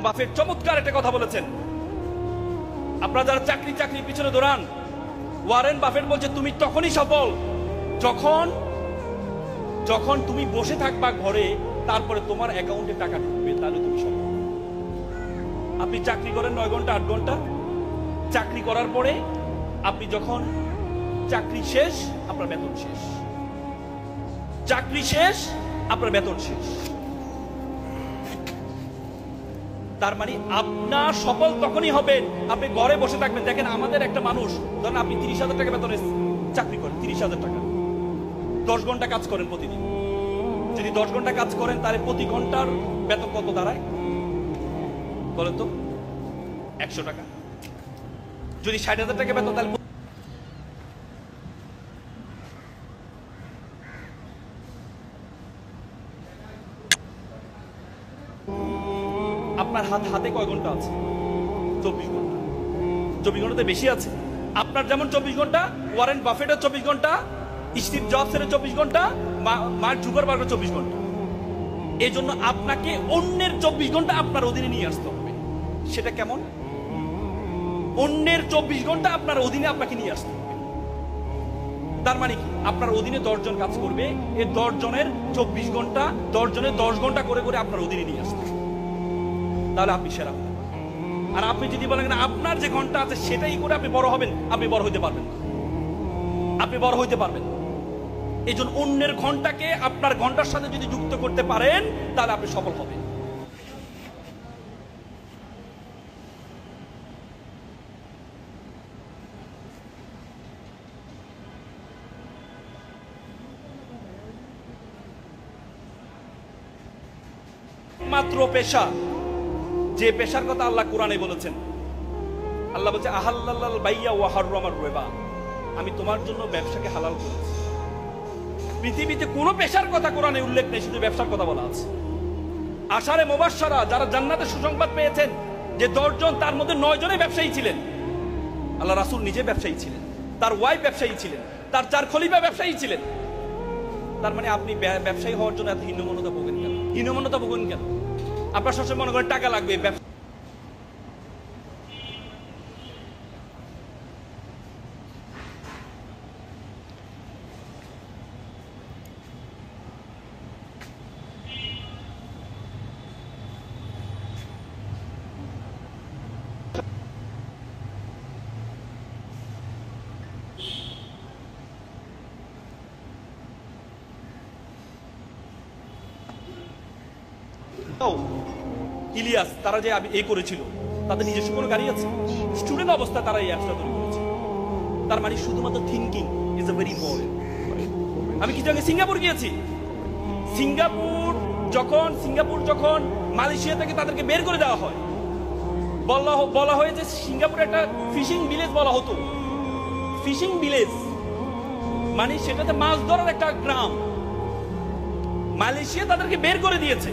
Buffet চমৎকার একটা কথা বলেছেন। আপনারা যারা চাকরি পিছনে দৌড়ান, ওয়ারেন বাফেট বলছে তুমি তখনই সফল যখন যখন তুমি বসে থাকবা ঘরে, তারপরে তোমার অ্যাকাউন্টে টাকা ঢুকবে, তাহলে তুমি সফল। আপনি চাকরি করেন 9 ঘন্টা 8 ঘন্টা, চাকরি করার পরে আপনি যখন চাকরি শেষ, আপনার বেতন শেষ, চাকরি শেষ, আপনার বেতন শেষ। তার মানে আপনার সফল তখনই হবেন আপনি ঘরে বসে থাকবেন। দেখেন আমাদের একটা মানুষ, ধরেন আপনি 30,000 টাকা বেতনে চাকরি করেন, 30,000 টাকা, 10 ঘন্টা কাজ করেন প্রতিদিন। যদি 10 ঘন্টা কাজ করেন তাহলে প্রতি ঘন্টার বেতন কত দাঁড়ায় বলেন তো? 100 টাকা। যদি 60,000 টাকা বেতন, তাহলে আপনার হাতে কয় ঘন্টা আছে? 24 ঘন্টা। 24 ঘন্টাতে বেশি আছে। আপনার যেমন 24 ঘন্টা, ওয়ারেন বাফেটের 24 ঘন্টা, স্টিভ জবসের 24 ঘন্টা, মার্ক জুকারবার্গের 24 ঘন্টা। এই জন্য আপনাকে অন্যের 24 ঘন্টা আপনার অধীনে নিয়ে আসতে হবে। সেটা কেমন? অন্যের 24 ঘন্টা আপনার অধীনে আপনাকে নিয়ে আসতে হবে। তার মানে কি? আপনার অধীনে 10 জন কাজ করবে, এই 10 জনের 24 ঘন্টা, 10 জনের 10 ঘন্টা করে করে আপনার অধীনে নিয়ে আসতে হবে, তাহলে আপনি সেরা হবেন। আর আপনি যদি বলেন না আপনার যে ঘন্টা আছে সেটাই করে আপনি বড় হবেন, আপনি বড় হইতে পারবেন না, আপনি বড় হইতে পারবেন না। এই জন্য অন্যের ঘন্টাকে আপনার ঘন্টার সাথে যদি যুক্ত করতে পারেন, তাহলে আপনি সফল হবেন। মাত্র পেশা, যে পেশার কথা আল্লাহ কোরআনে বলেছেন, আল্লাহ বলছে আহাল্লাল বাইয়া ওয়া হাররামার রিবা, আমি তোমার জন্য ব্যবসাকে হালাল করেছি। পৃথিবীতে কোনো পেশার কথা কোরআনে উল্লেখ নেই, শুধু ব্যবসার কথা বলা আছে। আশারে মুবাশশারা, যারা জান্নাতে সুসংবাদ পেয়েছেন যে 10 জন, তার মধ্যে 9 জনে ব্যবসায়ী ছিলেন। আল্লাহ রাসূল নিজে ব্যবসায়ী ছিলেন, তার ওয়াইফ ব্যবসায়ী ছিলেন, তার 4 খলিফা ব্যবসায়ী ছিলেন। তার মানে আপনি ব্যবসায়ী হওয়ার জন্য এত হীনমন্যতা ভোগেন কেন? হীনমন্যতা ভোগেন কেন? আপনার সবসময় মনে করেন টাকা লাগবে, ইলিয়াস, তারা যে এই করেছিল, তাদের নিজস্ব কোনো গাড়ি আছে? স্টুডেন্ট অবস্থা তারা এই অ্যাপসটা তৈরি করেছে। তার মানে শুধুমাত্র thinking is a very important. আমি কিছু আগে সিঙ্গাপুর গিয়েছি। সিঙ্গাপুর যখন মালয়েশিয়া থেকে তাদেরকে বের করে দেওয়া হয়, বলা হয়েছে সিঙ্গাপুরে একটা ফিশিং ভিলেজ বলা হতো। ফিশিং ভিলেজ মানে সেটাতে মাছ ধরার একটা গ্রাম। মালয়েশিয়া তাদেরকে বের করে দিয়েছে।